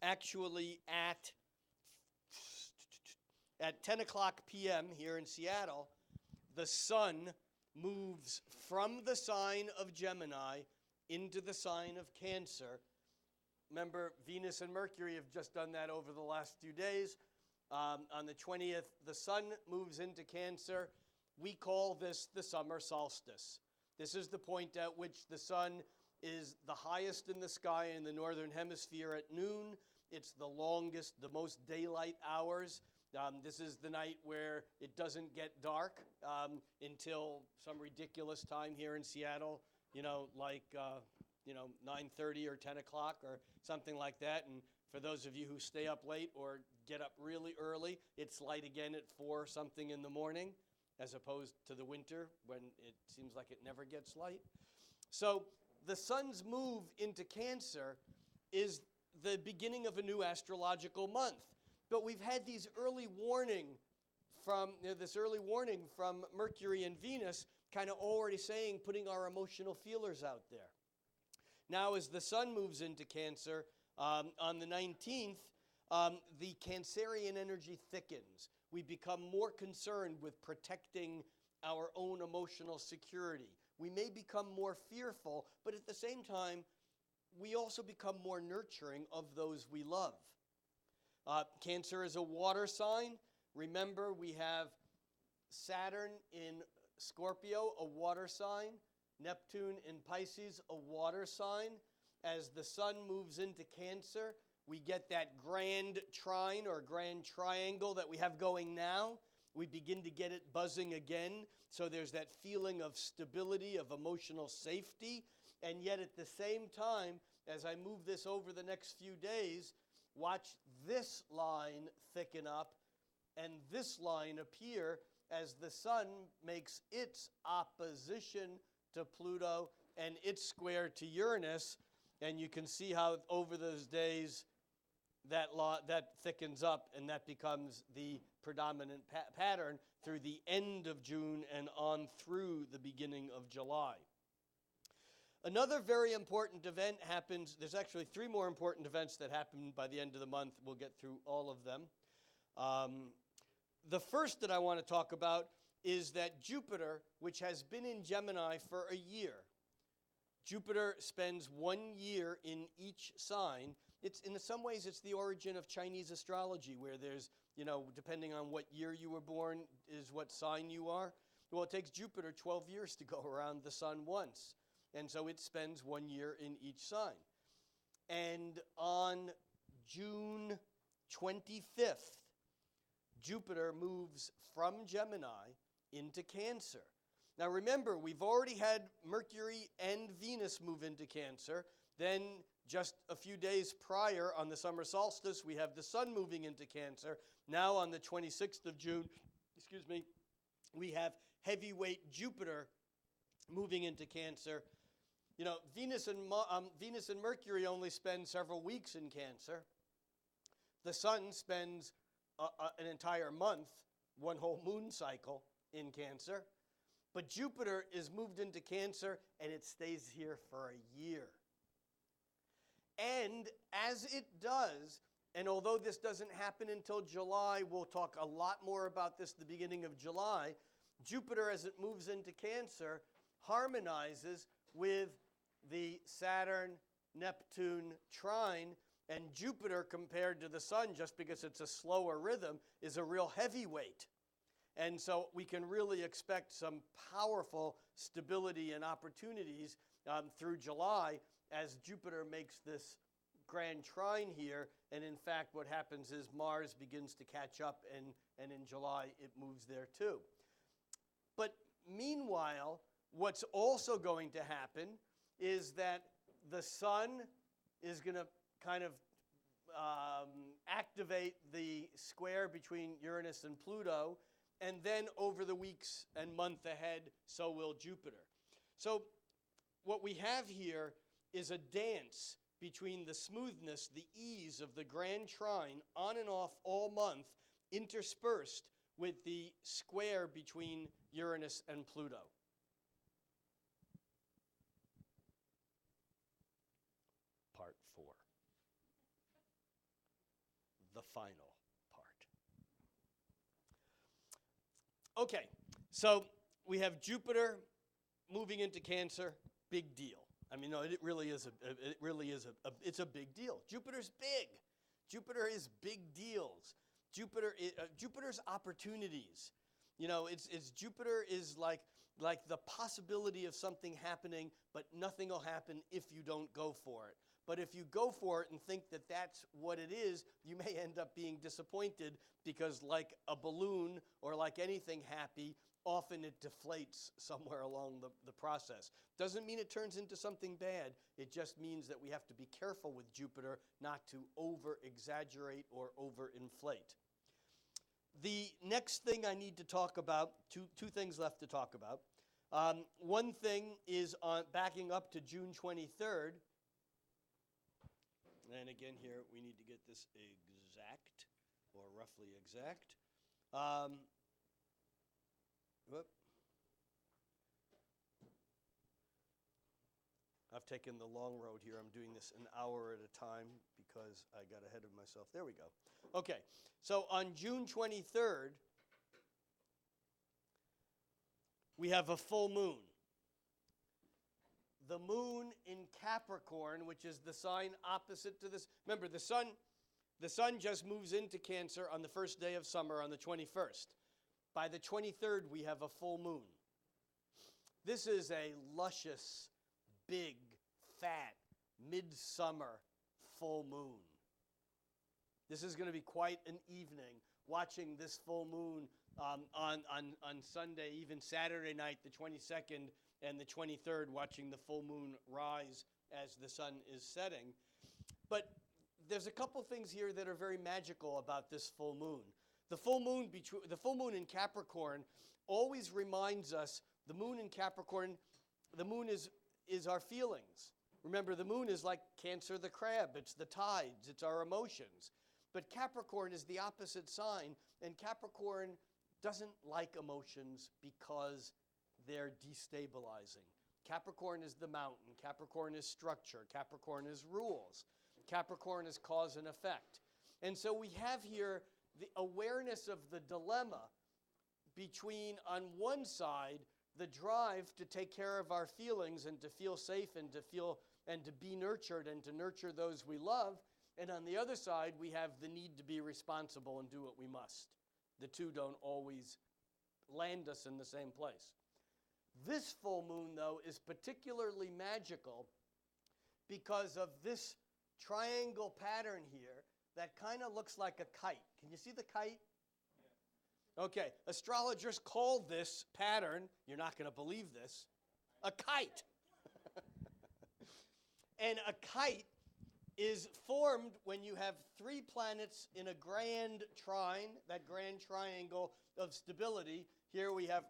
actually at 10 o'clock p.m. here in Seattle, the sun moves from the sign of Gemini into the sign of Cancer. Remember, Venus and Mercury have just done that over the last few days. On the 20th, the sun moves into Cancer. We call this the summer solstice. This is the point at which the sun is the highest in the sky in the northern hemisphere at noon. It's the longest, the most daylight hours. This is the night where it doesn't get dark until some ridiculous time here in Seattle, like 9:30 or 10 o'clock or something like that. And for those of you who stay up late or get up really early, it's light again at 4 something in the morning, as opposed to the winter when it seems like it never gets light. So the sun's move into Cancer is the beginning of a new astrological month. But we've had these early warning from Mercury and Venus kind of already saying, putting our emotional feelers out there. Now, as the sun moves into Cancer on the 19th, The Cancerian energy thickens. We become more concerned with protecting our own emotional security. We may become more fearful, but at the same time, we also become more nurturing of those we love. Cancer is a water sign. Remember, we have Saturn in Scorpio, a water sign. Neptune in Pisces, a water sign. As the sun moves into Cancer, we get that grand trine or grand triangle that we have going now. We begin to get it buzzing again. So there's that feeling of stability, of emotional safety. And yet at the same time, as I move this over the next few days, watch this line thicken up and this line appear as the sun makes its opposition to Pluto and its square to Uranus. And you can see how over those days that thickens up, and that becomes the predominant pattern through the end of June and on through the beginning of July. Another very important event happens. There's actually 3 more important events that happen by the end of the month. We'll get through all of them. The first that I want to talk about is that Jupiter, which has been in Gemini for a year, Jupiter spends 1 year in each sign. It's in some ways it's the origin of Chinese astrology, where there's, depending on what year you were born is what sign you are. Well, it takes Jupiter 12 years to go around the sun once. And so it spends 1 year in each sign. And on June 25th, Jupiter moves from Gemini into Cancer. Now remember, we've already had Mercury and Venus move into Cancer. Then just a few days prior on the summer solstice, we have the sun moving into Cancer. Now on the 26th of June, we have heavyweight Jupiter moving into Cancer. Venus and Mercury only spend several weeks in Cancer. The sun spends an entire month, one whole moon cycle in Cancer. But Jupiter is moved into Cancer, and it stays here for a year. And as it does, and although this doesn't happen until July, we'll talk a lot more about this at the beginning of July, Jupiter, as it moves into Cancer, harmonizes with the Saturn-Neptune trine, and Jupiter, compared to the sun, just because it's a slower rhythm, is a real heavyweight. And so we can really expect some powerful stability and opportunities through July as Jupiter makes this grand trine here. And in fact, what happens is Mars begins to catch up, and in July it moves there too. But meanwhile, what's also going to happen is that the sun is going to kind of activate the square between Uranus and Pluto, and then over the weeks and month ahead, so will Jupiter. So what we have here is a dance between the smoothness, the ease of the grand trine on and off all month, interspersed with the square between Uranus and Pluto. Part 4. The final part. Okay, so we have Jupiter moving into Cancer, big deal. I mean, no, it really is it's a big deal. Jupiter's big. Jupiter is big deals. Jupiter's opportunities. It's Jupiter is like the possibility of something happening, but nothing will happen if you don't go for it. But if you go for it and think that that's what it is, you may end up being disappointed, because like a balloon or like anything happy, often it deflates somewhere along the process. Doesn't mean it turns into something bad. It just means that we have to be careful with Jupiter not to over-exaggerate or over-inflate. The next thing I need to talk about, two things left to talk about. One thing is on backing up to June 23rd. And again here, we need to get this exact, or roughly exact. I've taken the long road here. I'm doing this an hour at a time because I got ahead of myself. There we go. Okay, so on June 23rd, we have a full moon. The moon in Capricorn, which is the sign opposite to this. Remember, the sun just moves into Cancer on the first day of summer on the 21st. By the 23rd, we have a full moon. This is a luscious, big, fat, midsummer full moon. This is going to be quite an evening watching this full moon on Sunday, even Saturday night, the 22nd and the 23rd, watching the full moon rise as the sun is setting. But there's a couple things here that are very magical about this full moon. The full moon in Capricorn always reminds us, the moon in Capricorn, the moon is our feelings. Remember, the moon is like Cancer the crab. It's the tides. It's our emotions. But Capricorn is the opposite sign, and Capricorn doesn't like emotions because they're destabilizing. Capricorn is the mountain. Capricorn is structure. Capricorn is rules. Capricorn is cause and effect. And so we have here the awareness of the dilemma between, on one side, the drive to take care of our feelings and to feel safe and to be nurtured and to nurture those we love. And on the other side, we have the need to be responsible and do what we must. The two don't always land us in the same place. This full moon, though, is particularly magical because of this triangle pattern here that kind of looks like a kite. Can you see the kite? Yeah. Okay, astrologers call this pattern, you're not going to believe this, a kite. And a kite is formed when you have three planets in a grand trine, that grand triangle of stability. Here we have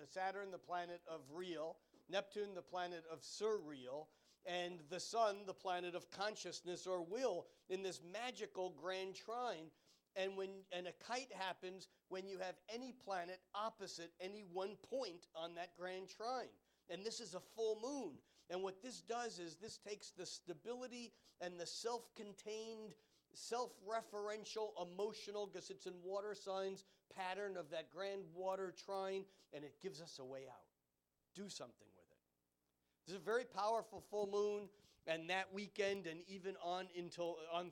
Saturn, the planet of real, Neptune, the planet of surreal, and the sun, the planet of consciousness or will, in this magical grand trine. And a kite happens when you have any planet opposite any one point on that grand trine. And this is a full moon. And what this does is this takes the stability and the self-contained, self-referential, emotional, because it's in water signs, pattern of that grand water trine, and it gives us a way out. Do something with it. This is a very powerful full moon, and that weekend and even on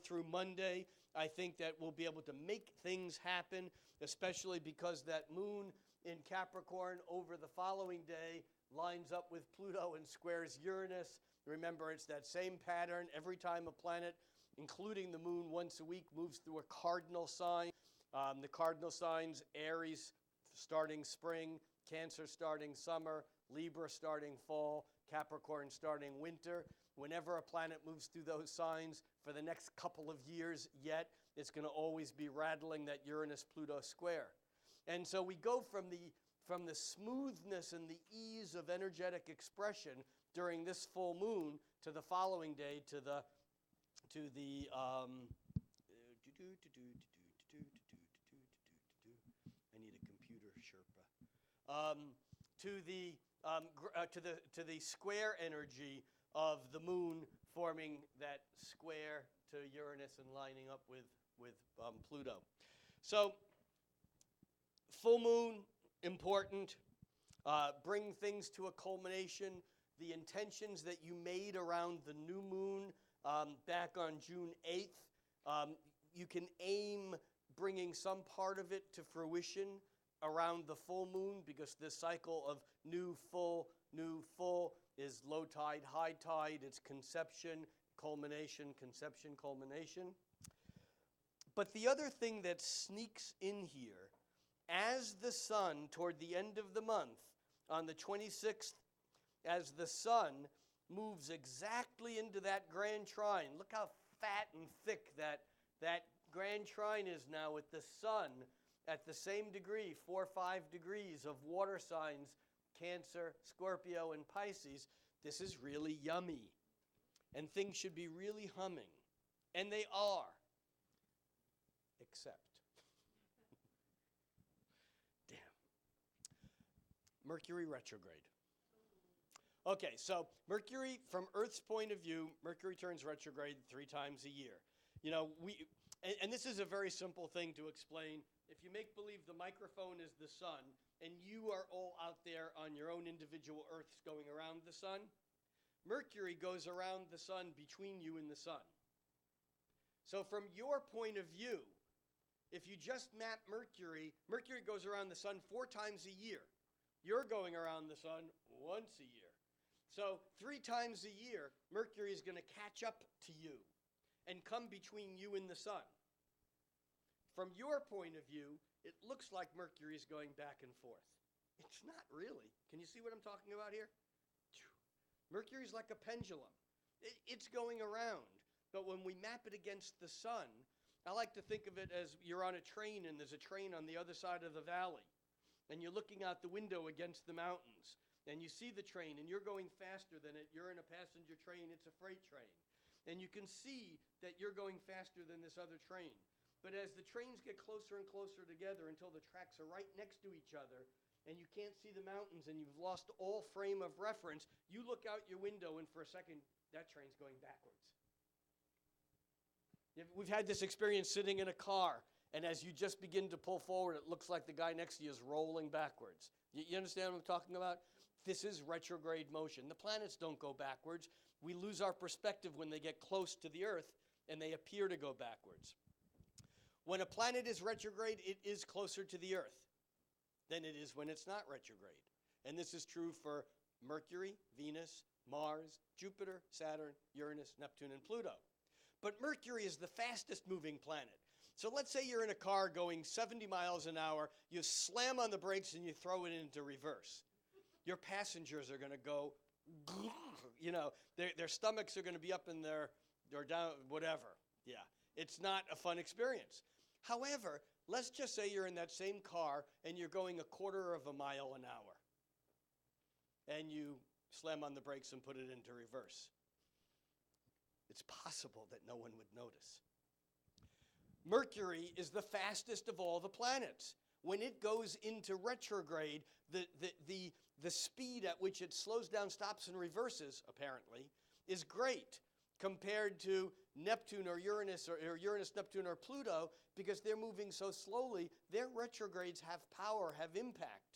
through Monday, I think that we'll be able to make things happen, especially because that moon in Capricorn over the following day lines up with Pluto and squares Uranus. Remember, it's that same pattern every time a planet, including the moon once a week, moves through a cardinal sign. The cardinal signs, Aries starting spring, Cancer starting summer, Libra starting fall, Capricorn starting winter. Whenever a planet moves through those signs for the next couple of years yet, it's going to always be rattling that Uranus-Pluto square. And so we go from the smoothness and the ease of energetic expression during this full moon to the following day to the I need a computer Sherpa. To the square energy of the moon forming that square to Uranus and lining up with Pluto. So full moon, important. Bring things to a culmination. The intentions that you made around the new moon back on June 8th, you can aim bringing some part of it to fruition around the full moon, because this cycle of new, full, is low tide, high tide. It's conception, culmination, conception, culmination. But the other thing that sneaks in here, as the sun, toward the end of the month, on the 26th, as the sun moves exactly into that grand trine, look how fat and thick that grand trine is now with the sun at the same degree, 4 or 5 degrees of water signs, Cancer, Scorpio, and Pisces. This is really yummy. And things should be really humming. And they are. Except. Damn. Mercury retrograde. Okay, so Mercury, from Earth's point of view, Mercury turns retrograde 3 times a year. You know, and this is a very simple thing to explain. If you make believe the microphone is the sun, and you are all out there on your own individual Earths going around the sun, Mercury goes around the sun between you and the sun. So from your point of view, if you just map Mercury, Mercury goes around the sun 4 times a year. You're going around the sun once a year. So 3 times a year, Mercury is going to catch up to you and come between you and the sun. From your point of view, it looks like Mercury is going back and forth. It's not really. Can you see what I'm talking about here? Mercury is like a pendulum. It's going around. But when we map it against the sun, I like to think of it as you're on a train and there's a train on the other side of the valley. And you're looking out the window against the mountains. And you see the train and you're going faster than it. You're in a passenger train. It's a freight train. And you can see that you're going faster than this other train. But as the trains get closer and closer together until the tracks are right next to each other, and you can't see the mountains and you've lost all frame of reference, you look out your window and for a second, that train's going backwards. We've had this experience sitting in a car, and as you just begin to pull forward, it looks like the guy next to you is rolling backwards. You understand what I'm talking about? This is retrograde motion. The planets don't go backwards. We lose our perspective when they get close to the Earth, and they appear to go backwards. When a planet is retrograde, it is closer to the Earth than it is when it's not retrograde. And this is true for Mercury, Venus, Mars, Jupiter, Saturn, Uranus, Neptune, and Pluto. But Mercury is the fastest moving planet. So let's say you're in a car going 70 miles an hour, you slam on the brakes and you throw it into reverse. Your passengers are going to go, you know, their stomachs are going to be up in their, or down, whatever. Yeah, it's not a fun experience. However, let's just say you're in that same car and you're going 1/4 of a mile an hour. And you slam on the brakes and put it into reverse. It's possible that no one would notice. Mercury is the fastest of all the planets. When it goes into retrograde, the speed at which it slows down, stops, and reverses, apparently, is great compared to Neptune or Uranus, or Uranus, Neptune, or Pluto, because they're moving so slowly. Their retrogrades have power, have impact,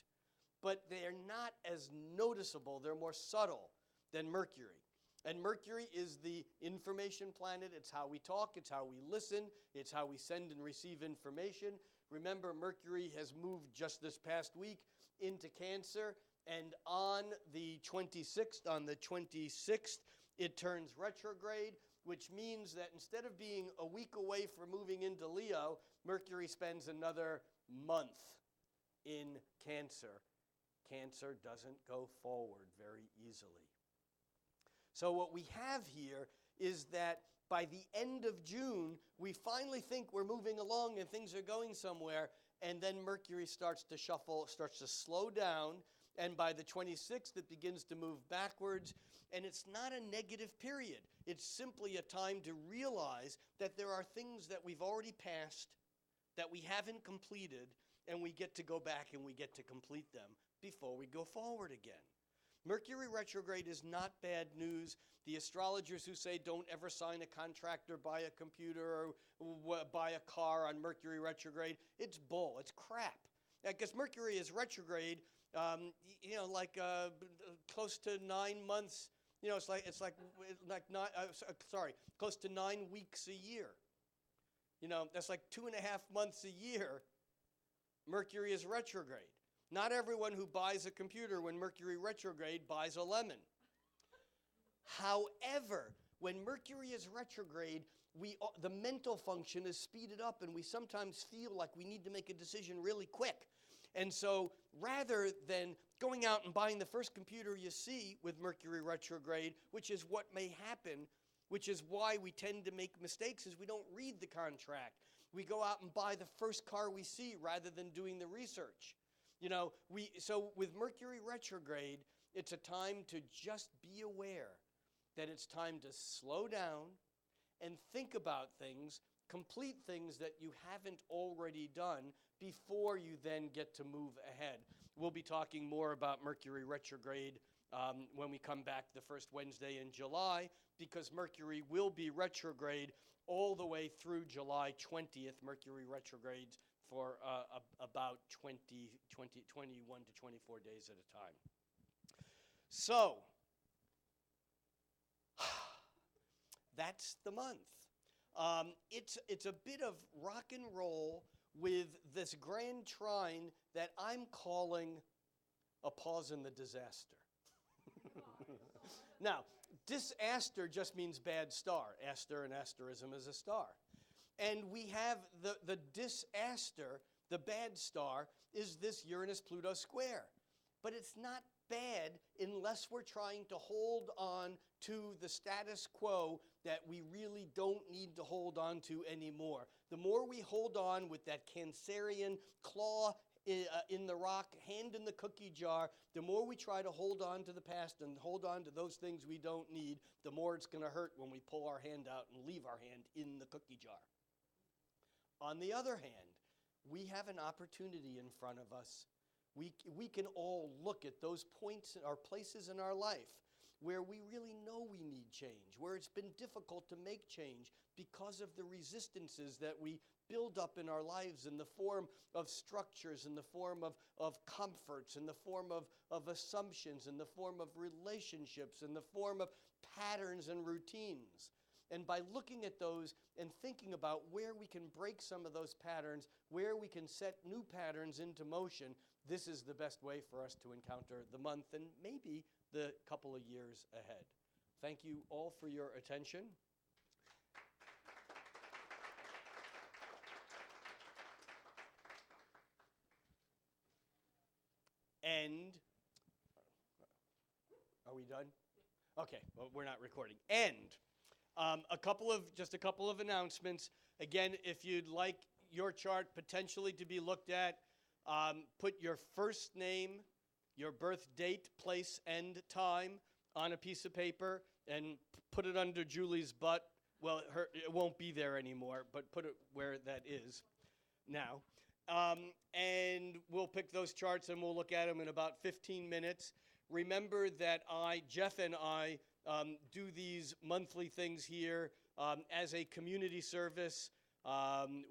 but they're not as noticeable. They're more subtle than Mercury. And Mercury is the information planet. It's how we talk. It's how we listen. It's how we send and receive information. Remember, Mercury has moved just this past week into Cancer, and on the 26th, it turns retrograde, which means that instead of being a week away from moving into Leo, Mercury spends another month in Cancer. Cancer doesn't go forward very easily. So what we have here is that by the end of June, we finally think we're moving along and things are going somewhere, and then Mercury starts to shuffle, starts to slow down, and by the 26th, it begins to move backwards, and it's not a negative period. It's simply a time to realize that there are things that we've already passed, that we haven't completed, and we get to go back and we get to complete them before we go forward again. Mercury retrograde is not bad news. The astrologers who say don't ever sign a contract or buy a computer or buy a car on Mercury retrograde, it's bull, it's crap. Because Mercury is retrograde, close to 9 months. Close to 9 weeks a year. That's like 2.5 months a year. Mercury is retrograde. Not everyone who buys a computer when Mercury retrograde buys a lemon. However, when Mercury is retrograde, the mental function is speeded up, and we sometimes feel like we need to make a decision really quick. And so rather than going out and buying the first computer you see with Mercury retrograde, which is what may happen, which is why we tend to make mistakes, is we don't read the contract. We go out and buy the first car we see rather than doing the research. So with Mercury retrograde, it's a time to just be aware that it's time to slow down and think about things, complete things that you haven't already done before you then get to move ahead. We'll be talking more about Mercury retrograde when we come back the first Wednesday in July, because Mercury will be retrograde all the way through July 20th. Mercury retrogrades for about 21 to 24 days at a time. So, that's the month. It's a bit of rock and roll with this grand trine that I'm calling a pause in the disaster. Now, disaster just means bad star. Aster and asterism is a star. And we have the disaster, the bad star, is this Uranus-Pluto square. But it's not bad unless we're trying to hold on to the status quo that we really don't need to hold on to anymore. The more we hold on with that Cancerian claw in the rock, hand in the cookie jar, the more we try to hold on to the past and hold on to those things we don't need, the more it's going to hurt when we pull our hand out and leave our hand in the cookie jar. On the other hand, we have an opportunity in front of us. We can all look at those points or places in our life where we really know we need change, where it's been difficult to make change because of the resistances that we build up in our lives in the form of structures, in the form of comforts, in the form of assumptions, in the form of relationships, in the form of patterns and routines. And by looking at those and thinking about where we can break some of those patterns, where we can set new patterns into motion, this is the best way for us to encounter the month and maybe the couple of years ahead. Thank you all for your attention. And, are we done? Okay, well, we're not recording. And just a couple of announcements. Again, if you'd like your chart potentially to be looked at, put your first name, your birth date, place, and time on a piece of paper and put it under Julie's butt. Well, it won't be there anymore, but put it where that is now. And we'll pick those charts and we'll look at them in about 15 minutes. Remember that Jeff and I, do these monthly things here as a community service.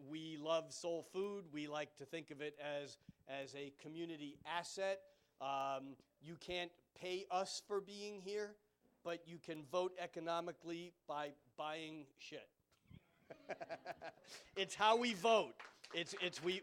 We love soul food. We like to think of it as a community asset. You can't pay us for being here, but you can vote economically by buying shit. It's how we vote.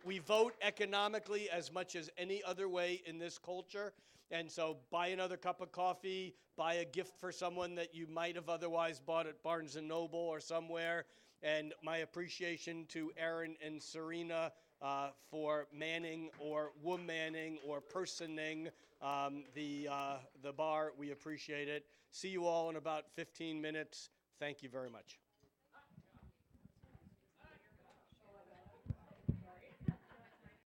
We vote economically as much as any other way in this culture. And so buy another cup of coffee, buy a gift for someone that you might have otherwise bought at Barnes & Noble or somewhere. And my appreciation to Aaron and Serena for manning or womanning or personing the bar. We appreciate it. See you all in about 15 minutes. Thank you very much.